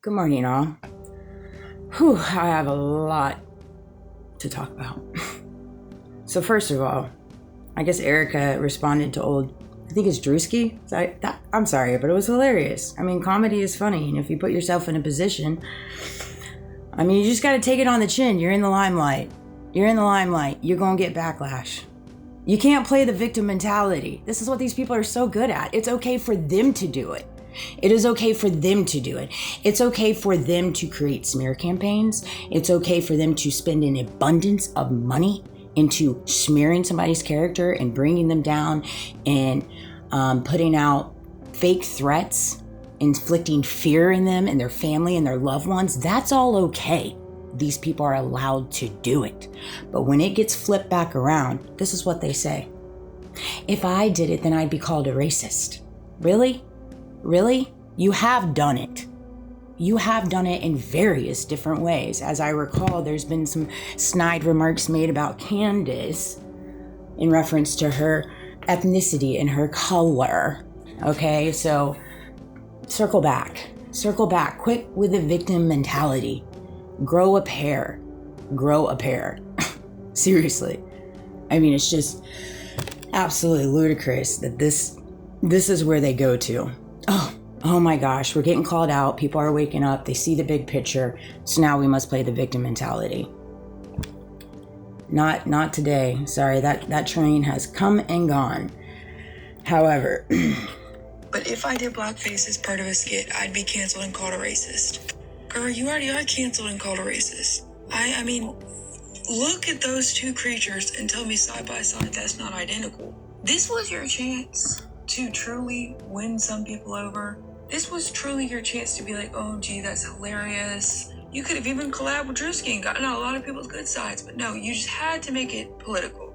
Good morning, all. Whew, I have a lot to talk about. So first of all, I guess Erica responded to I think it's Drewski. I'm sorry, but it was hilarious. I mean, comedy is funny, and if you put yourself in a position, you just got to take it on the chin. You're in the limelight. You're going to get backlash. You can't play the victim mentality. This is what these people are so good at. It's okay for them to do it. It is okay for them to do it. It's okay for them to create smear campaigns. It's okay for them to spend an abundance of money into smearing somebody's character and bringing them down and putting out fake threats, inflicting fear in them and their family and their loved ones. That's all okay. These people are allowed to do it. But when it gets flipped back around, this is what they say. If I did it, then I'd be called a racist. Really? Really? You have done it. You have done it in various different ways. As I recall, there's been some snide remarks made about Candace in reference to her ethnicity and her color. Okay, so circle back. Quit with the victim mentality. Grow a pair. Seriously. It's just absolutely ludicrous that this is where they go to. Oh my gosh, we're getting called out. People are waking up. They see the big picture. So now we must play the victim mentality. Not today. Sorry, that train has come and gone. However. But if I did blackface as part of a skit, I'd be canceled and called a racist. Girl, you already are canceled and called a racist. I mean, look at those two creatures and tell me side by side that's not identical. This was your chance to truly win some people over. This was truly your chance to be like, oh, gee, that's hilarious. You could have even collabed with Drewski and gotten a lot of people's good sides, but no, you just had to make it political.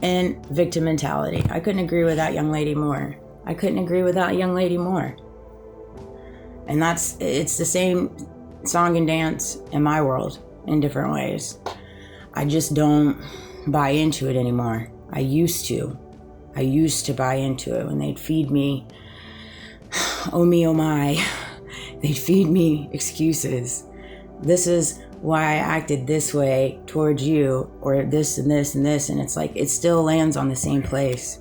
And victim mentality. I couldn't agree with that young lady more. And it's the same song and dance in my world in different ways. I just don't buy into it anymore. I used to buy into it when they'd feed me, oh me, oh my, they'd feed me excuses. This is why I acted this way towards you, or this and this and this, and it's like, it still lands on the same place.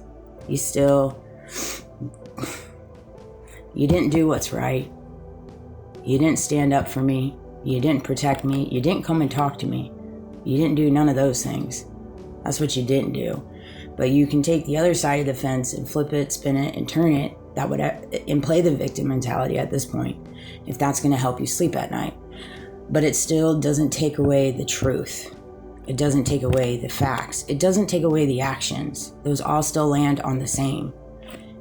You didn't do what's right. You didn't stand up for me. You didn't protect me. You didn't come and talk to me. You didn't do none of those things. That's what you didn't do. But you can take the other side of the fence and flip it, spin it, and turn it. And play the victim mentality at this point, if that's going to help you sleep at night. But it still doesn't take away the truth. It doesn't take away the facts. It doesn't take away the actions. Those all still land on the same.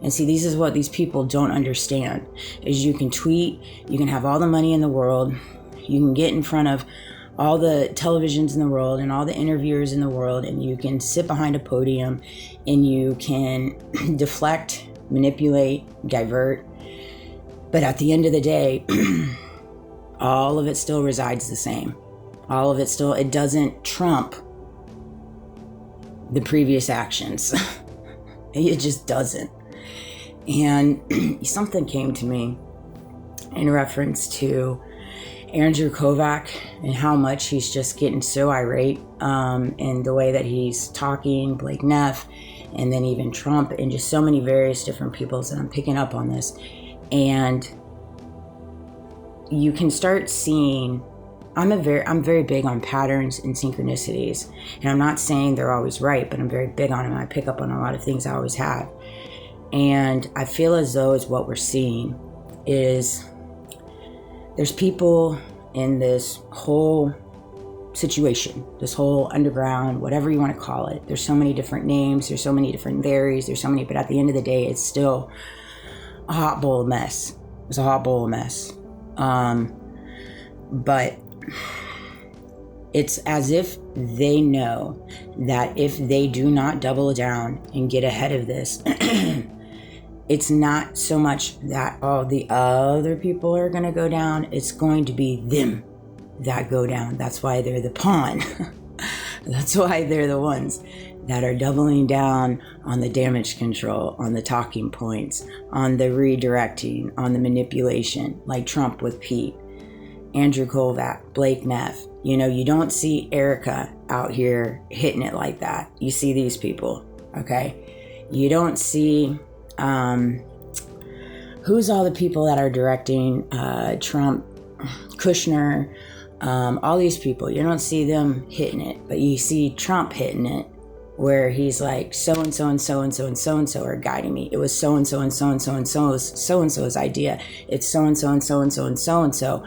And see, this is what these people don't understand, is you can tweet, you can have all the money in the world, you can get in front of all the televisions in the world and all the interviewers in the world, and you can sit behind a podium and you can deflect, manipulate, divert. But at the end of the day, all of it still resides the same. It doesn't trump the previous actions. It just doesn't. And something came to me in reference to Andrew Kovac and how much he's just getting so irate in the way that he's talking, Blake Neff, and then even Trump, and just so many various different people that I'm picking up on this. And you can start seeing, I'm very big on patterns and synchronicities, and I'm not saying they're always right, but I'm very big on them. I pick up on a lot of things I always have. And I feel as though is what we're seeing is there's people in this whole situation, this whole underground, whatever you want to call it. There's so many different names, there's so many different theories, but at the end of the day, it's still a hot bowl of mess. It's a hot bowl of mess. But it's as if they know that if they do not double down and get ahead of this, it's not so much that all the other people are going to go down. It's going to be them that go down. That's why they're the pawn. That's why they're the ones that are doubling down on the damage control, on the talking points, on the redirecting, on the manipulation, like Trump with Pete, Andrew Kovac, Blake Neff. You know, you don't see Erica out here hitting it like that. You see these people, okay? You don't see, who's all the people that are directing Trump, Kushner, all these people. You don't see them hitting it, but you see Trump hitting it, where he's like, so-and-so and so-and-so and so-and-so are guiding me. It was so-and-so and so-and-so and so-and-so's idea. It's so-and-so and so-and-so and so-and-so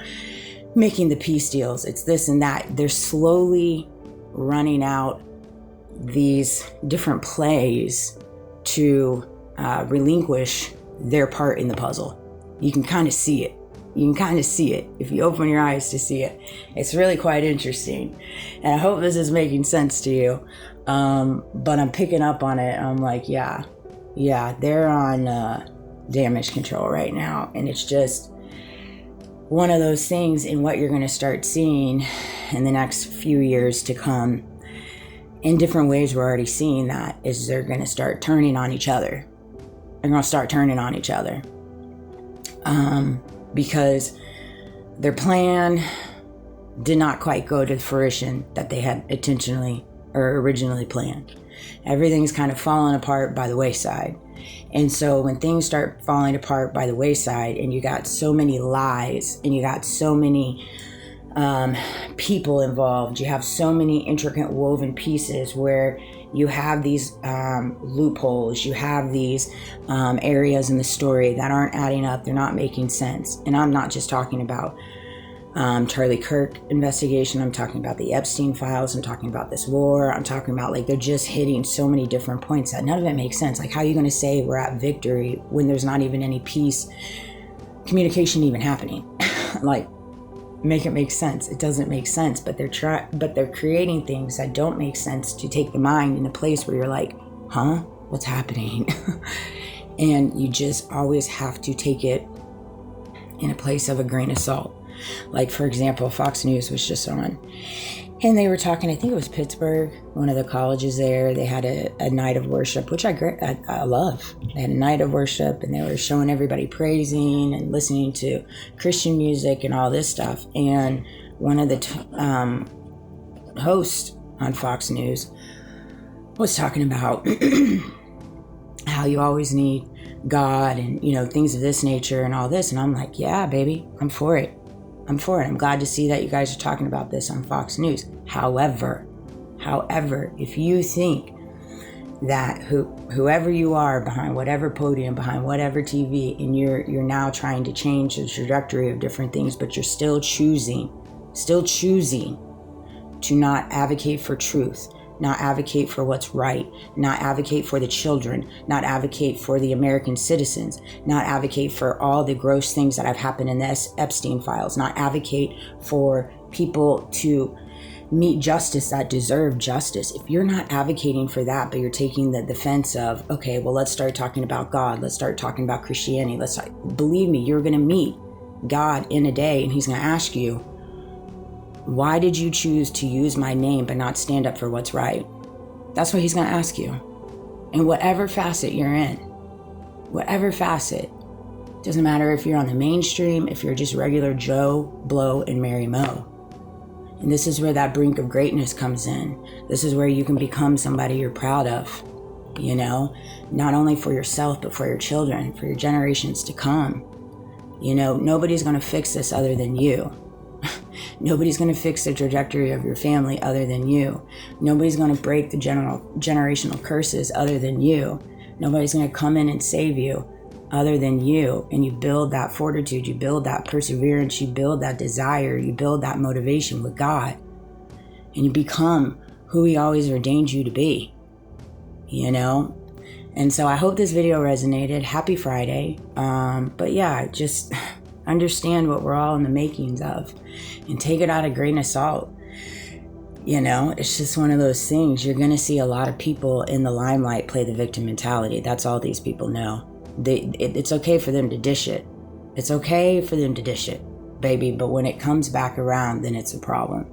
making the peace deals. It's this and that. They're slowly running out these different plays to relinquish their part in the puzzle. You can kind of see it. You can kind of see it if you open your eyes to see it. It's really quite interesting. And I hope this is making sense to you. But I'm picking up on it. I'm like, yeah, they're on damage control right now. And it's just one of those things in what you're going to start seeing in the next few years to come. In different ways, we're already seeing that, is they're going to start turning on each other. They're going to start turning on each other. Because their plan did not quite go to fruition that they had intentionally or originally planned. Everything's kind of fallen apart by the wayside. And so when things start falling apart by the wayside, and you got so many lies, and you got so many people involved, you have so many intricate woven pieces where you have these loopholes, you have these areas in the story that aren't adding up, they're not making sense. And I'm not just talking about Charlie Kirk investigation, I'm talking about the Epstein files, I'm talking about this war, I'm talking about, like, they're just hitting so many different points that none of it makes sense. Like, how are you going to say we're at victory when there's not even any peace communication even happening? Like, make it make sense. It doesn't make sense, but they're creating things that don't make sense to take the mind in a place where you're like, huh, what's happening? And you just always have to take it in a place of a grain of salt. Like, for example, Fox News was just on, and they were talking, I think it was Pittsburgh, one of the colleges there. They had a night of worship, which I love. They had a night of worship, and they were showing everybody praising and listening to Christian music and all this stuff. And one of the hosts on Fox News was talking about how you always need God and, you know, things of this nature and all this. And I'm like, yeah, baby, I'm for it. I'm for it. I'm glad to see that you guys are talking about this on Fox News. However, if you think that whoever you are behind whatever podium, behind whatever TV, and you're now trying to change the trajectory of different things, but you're still choosing to not advocate for truth, not advocate for what's right, not advocate for the children, not advocate for the American citizens, not advocate for all the gross things that have happened in the Epstein files, not advocate for people to meet justice that deserve justice. If you're not advocating for that, but you're taking the defense of, okay, well, let's start talking about God, let's start talking about Christianity, believe me, you're going to meet God in a day, and he's going to ask you, why did you choose to use my name but not stand up for what's right? That's what he's going to ask you. In whatever facet you're in, whatever facet, doesn't matter if you're on the mainstream, if you're just regular Joe, Blow, and Mary Mo. And this is where that brink of greatness comes in. This is where you can become somebody you're proud of, you know, not only for yourself, but for your children, for your generations to come. You know, nobody's going to fix this other than you. Nobody's going to fix the trajectory of your family other than you. Nobody's going to break the generational curses other than you. Nobody's going to come in and save you other than you. And you build that fortitude, you build that perseverance, you build that desire, you build that motivation with God. And you become who he always ordained you to be, you know? And so I hope this video resonated. Happy Friday. But yeah, just understand what we're all in the makings of and take it out a grain of salt. You know, it's just one of those things. You're going to see a lot of people in the limelight play the victim mentality. That's all these people know. It's okay for them to dish it. It's okay for them to dish it, baby. But when it comes back around, then it's a problem.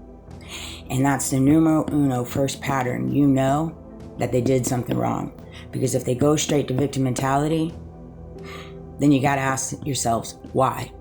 And that's the numero uno first pattern. You know that they did something wrong. Because if they go straight to victim mentality, then you got to ask yourselves, why?